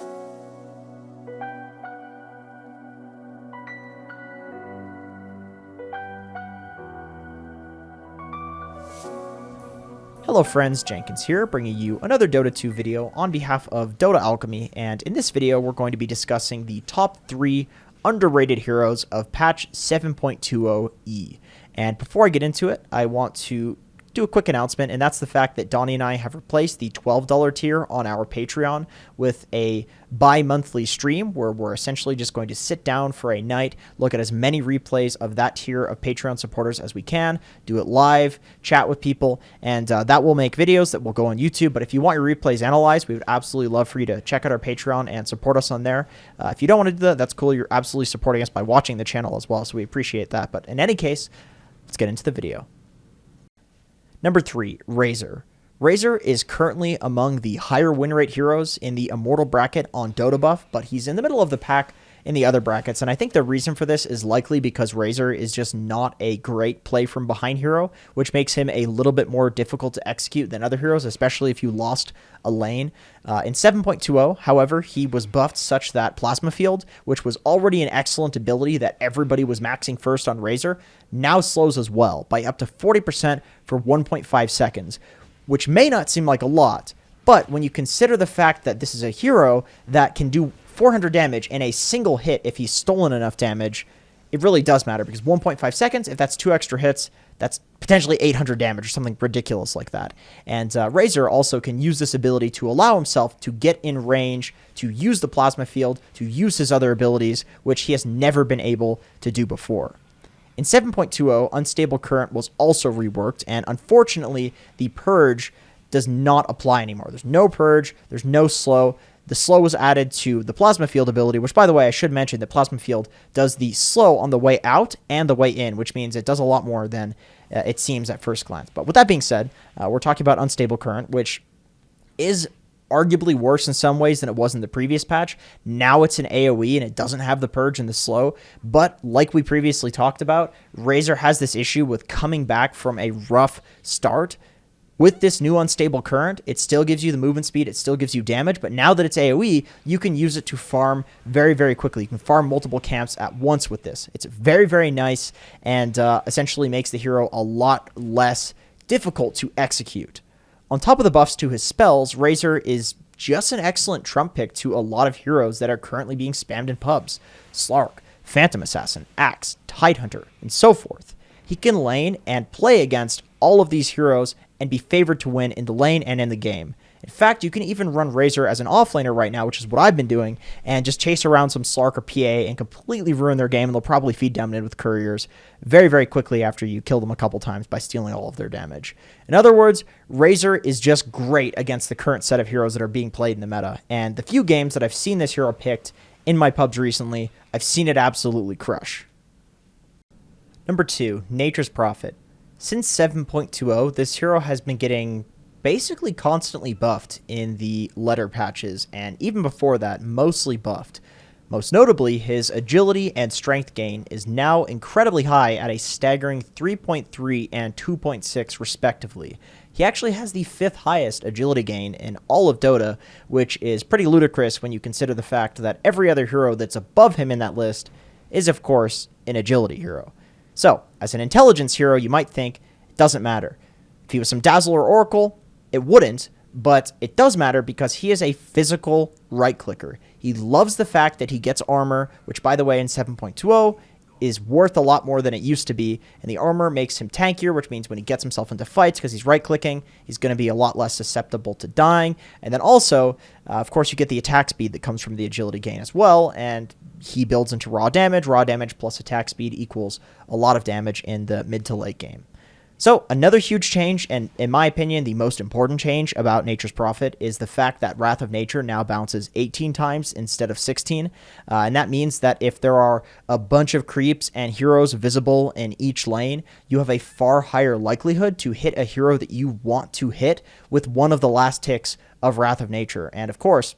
Hello friends, Jenkins here, bringing you another Dota 2 video on behalf of Dota Alchemy, and in this video we're going to be discussing the top 3 underrated heroes of patch 7.20E. And before I get into it, I want to do a quick announcement, and that's the fact that Donnie and I have replaced the $12 tier on our Patreon with a bi-monthly stream where we're essentially just going to sit down for a night, look at as many replays of that tier of Patreon supporters as we can, do it live, chat with people, and that will make videos that will go on YouTube. But if you want your replays analyzed, we would absolutely love for you to check out our Patreon and support us on there. If you don't want to do that, that's cool. You're absolutely supporting us by watching the channel as well, so we appreciate that. But in any case, let's get into the video. Number 3, Razor. Razor is currently among the higher win rate heroes in the Immortal bracket on Dota Buff, but he's in the middle of the pack in the other brackets, and I think the reason for this is likely because Razor is just not a great play from behind hero, which makes him a little bit more difficult to execute than other heroes, especially if you lost a lane. In 7.20, however, he was buffed such that Plasma Field, which was already an excellent ability that everybody was maxing first on Razor, now slows as well by up to 40% for 1.5 seconds, which may not seem like a lot, but when you consider the fact that this is a hero that can do 400 damage in a single hit if he's stolen enough damage, it really does matter, because 1.5 seconds, if that's 2 extra hits, that's potentially 800 damage or something ridiculous like that. And Razor also can use this ability to allow himself to get in range, to use the Plasma Field, to use his other abilities, which he has never been able to do before. In 7.20, Unstable Current was also reworked, and unfortunately, the Purge does not apply anymore. There's no Purge, there's no Slow. The slow was added to the Plasma Field ability, which, by the way, I should mention that Plasma Field does the slow on the way out and the way in, which means it does a lot more than it seems at first glance. But with that being said, we're talking about Unstable Current, which is arguably worse in some ways than it was in the previous patch. Now it's an AoE and it doesn't have the Purge and the slow, but like we previously talked about, Razor has this issue with coming back from a rough start. With this new Unstable Current, it still gives you the movement speed, it still gives you damage, but now that it's AoE, you can use it to farm very, very quickly. You can farm multiple camps at once with this. It's very, very nice and essentially makes the hero a lot less difficult to execute. On top of the buffs to his spells, Razor is just an excellent trump pick to a lot of heroes that are currently being spammed in pubs. Slark, Phantom Assassin, Axe, Tidehunter, and so forth. He can lane and play against all of these heroes and be favored to win in the lane and in the game. In fact, you can even run Razor as an offlaner right now, which is what I've been doing, and just chase around some Slark or PA and completely ruin their game, and they'll probably feed down in with couriers very, very quickly after you kill them a couple times by stealing all of their damage. In other words, Razor is just great against the current set of heroes that are being played in the meta, and the few games that I've seen this hero picked in my pubs recently, I've seen it absolutely crush. Number 2, Nature's Prophet. Since 7.20, this hero has been getting basically constantly buffed in the letter patches, and even before that, mostly buffed. Most notably, his agility and strength gain is now incredibly high at a staggering 3.3 and 2.6 respectively. He actually has the 5th highest agility gain in all of Dota, which is pretty ludicrous when you consider the fact that every other hero that's above him in that list is, of course, an agility hero. So, as an intelligence hero, you might think it doesn't matter. If he was some Dazzle or Oracle, it wouldn't, but it does matter because he is a physical right-clicker. He loves the fact that he gets armor, which, by the way, in 7.20 is worth a lot more than it used to be, and the armor makes him tankier, which means when he gets himself into fights, because he's right-clicking, he's going to be a lot less susceptible to dying. And then also, of course, you get the attack speed that comes from the agility gain as well, and he builds into raw damage. Raw damage plus attack speed equals a lot of damage in the mid to late game. So another huge change, and in my opinion, the most important change about Nature's Prophet is the fact that Wrath of Nature now bounces 18 times instead of 16. And that means that if there are a bunch of creeps and heroes visible in each lane, you have a far higher likelihood to hit a hero that you want to hit with one of the last ticks of Wrath of Nature. And of course,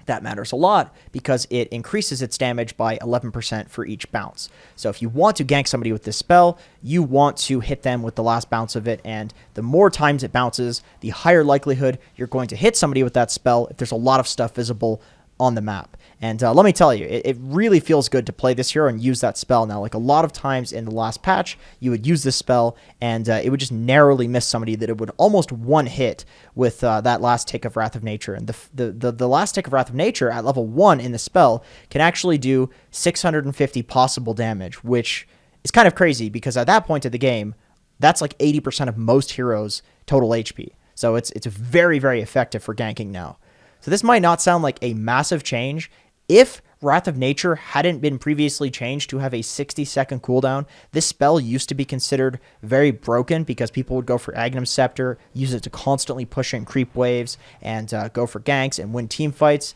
that matters a lot because it increases its damage by 11% for each bounce. So if you want to gank somebody with this spell, you want to hit them with the last bounce of it, and the more times it bounces, the higher likelihood you're going to hit somebody with that spell if there's a lot of stuff visible on the map. And let me tell you, it really feels good to play this hero and use that spell. Now, like a lot of times in the last patch, you would use this spell and it would just narrowly miss somebody that it would almost one hit with that last tick of Wrath of Nature. And the last tick of Wrath of Nature at level 1 in the spell can actually do 650 possible damage, which is kind of crazy because at that point of the game, that's like 80% of most heroes' total HP. So it's very, very effective for ganking now. So this might not sound like a massive change. If Wrath of Nature hadn't been previously changed to have a 60-second cooldown, this spell used to be considered very broken because people would go for Aghanim Scepter, use it to constantly push in creep waves, and go for ganks and win team fights.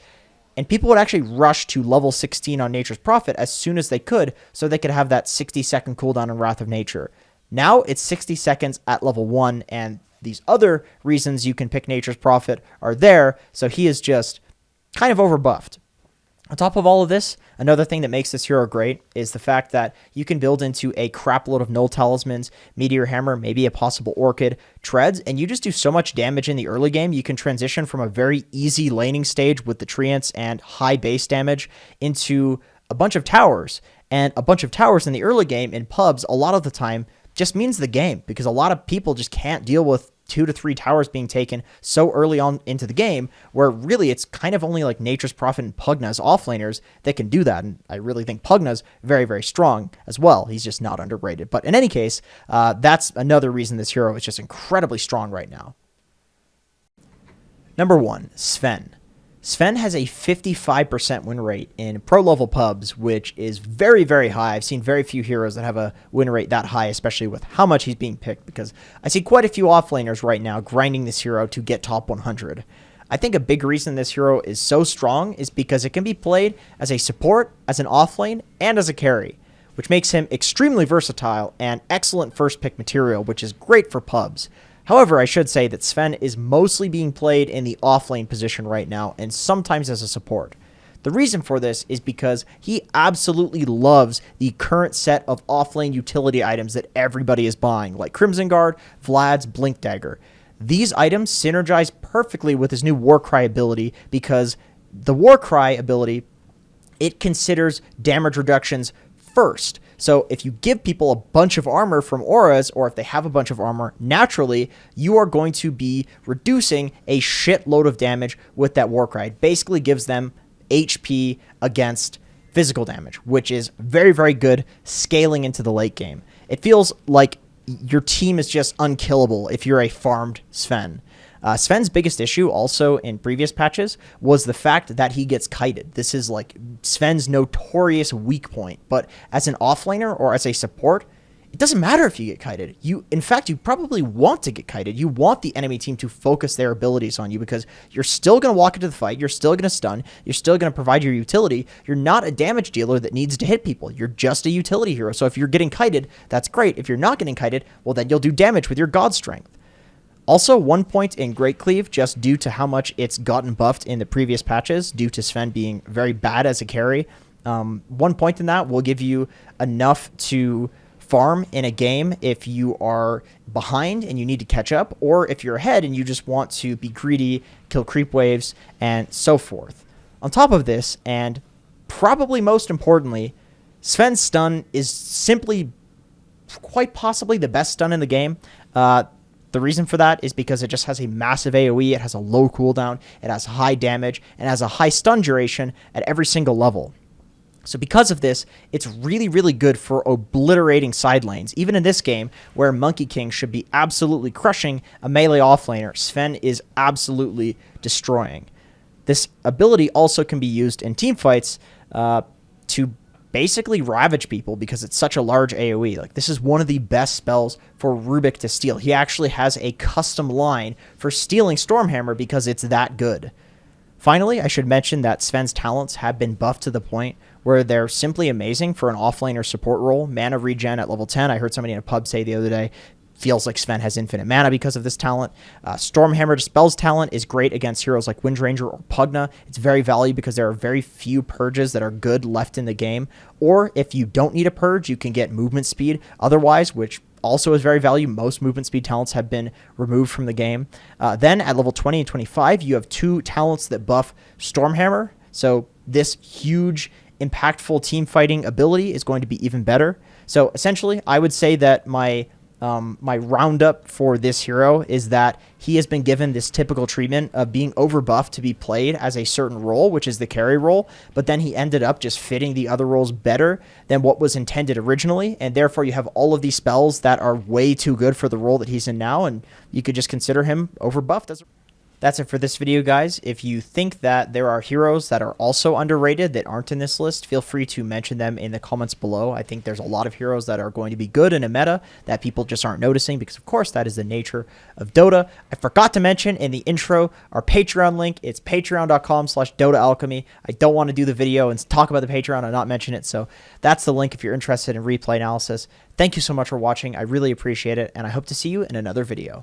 And people would actually rush to level 16 on Nature's Prophet as soon as they could so they could have that 60-second cooldown on Wrath of Nature. Now it's 60 seconds at level 1, and these other reasons you can pick Nature's Prophet are there, so he is just kind of overbuffed. On top of all of this, another thing that makes this hero great is the fact that you can build into a crapload of null talismans, Meteor Hammer, maybe a possible Orchid, Treads, and you just do so much damage in the early game, you can transition from a very easy laning stage with the Treants and high base damage into a bunch of towers. And a bunch of towers in the early game in pubs, a lot of the time, just means the game, because a lot of people just can't deal with 2 to 3 towers being taken so early on into the game, where really it's kind of only like Nature's Prophet and Pugna as offlaners that can do that. And I really think Pugna's very, very strong as well. He's just not underrated. But in any case, that's another reason this hero is just incredibly strong right now. Number 1, Sven. Sven has a 55% win rate in pro-level pubs, which is very, very high. I've seen very few heroes that have a win rate that high, especially with how much he's being picked, because I see quite a few offlaners right now grinding this hero to get top 100. I think a big reason this hero is so strong is because it can be played as a support, as an offlane, and as a carry, which makes him extremely versatile and excellent first pick material, which is great for pubs. However, I should say that Sven is mostly being played in the offlane position right now, and sometimes as a support. The reason for this is because he absolutely loves the current set of offlane utility items that everybody is buying, like Crimson Guard, Vlad's Blink Dagger. These items synergize perfectly with his new Warcry ability, because the Warcry ability, it considers damage reductions first. So if you give people a bunch of armor from auras, or if they have a bunch of armor, naturally, you are going to be reducing a shitload of damage with that Warcry. It basically gives them HP against physical damage, which is very, very good scaling into the late game. It feels like your team is just unkillable if you're a farmed Sven. Sven's biggest issue also in previous patches was the fact that he gets kited. This is like Sven's notorious weak point, but as an offlaner or as a support, it doesn't matter if you get kited. In fact, you probably want to get kited. You want the enemy team to focus their abilities on you, because you're still going to walk into the fight, you're still going to stun, you're still going to provide your utility. You're not a damage dealer that needs to hit people. You're just a utility hero. So if you're getting kited, that's great. If you're not getting kited, well, then you'll do damage with your God Strength. Also, 1 point in Great Cleave, just due to how much it's gotten buffed in the previous patches, due to Sven being very bad as a carry. 1 point in that will give you enough to farm in a game if you are behind and you need to catch up, or if you're ahead and you just want to be greedy, kill creep waves, and so forth. On top of this, and probably most importantly, Sven's stun is simply quite possibly the best stun in the game. The reason for that is because it just has a massive AoE, it has a low cooldown, it has high damage, and has a high stun duration at every single level. So because of this, it's really, really good for obliterating side lanes. Even in this game, where Monkey King should be absolutely crushing a melee offlaner, Sven is absolutely destroying. This ability also can be used in teamfights to basically ravage people, because it's such a large AoE. Like, this is one of the best spells for Rubik to steal. He actually has a custom line for stealing Stormhammer because it's that good. Finally, I should mention that Sven's talents have been buffed to the point where they're simply amazing for an offlaner support role. Mana regen at level 10, I heard somebody in a pub say the other day, feels like Sven has infinite mana because of this talent. Stormhammer Dispels talent is great against heroes like Windranger or Pugna. It's very valuable because there are very few purges that are good left in the game. Or if you don't need a purge, you can get movement speed otherwise, which also is very valuable. Most movement speed talents have been removed from the game. Then at level 20 and 25, you have 2 talents that buff Stormhammer. So this huge, impactful team fighting ability is going to be even better. So essentially, I would say that my roundup for this hero is that he has been given this typical treatment of being overbuffed to be played as a certain role, which is the carry role, but then he ended up just fitting the other roles better than what was intended originally, and therefore you have all of these spells that are way too good for the role that he's in now, and you could just consider him overbuffed. That's it for this video, guys. If you think that there are heroes that are also underrated that aren't in this list, feel free to mention them in the comments below. I think there's a lot of heroes that are going to be good in a meta that people just aren't noticing because, of course, that is the nature of Dota. I forgot to mention in the intro our Patreon link. It's patreon.com/DotaAlchemy. I don't want to do the video and talk about the Patreon and not mention it, so that's the link if you're interested in replay analysis. Thank you so much for watching. I really appreciate it, and I hope to see you in another video.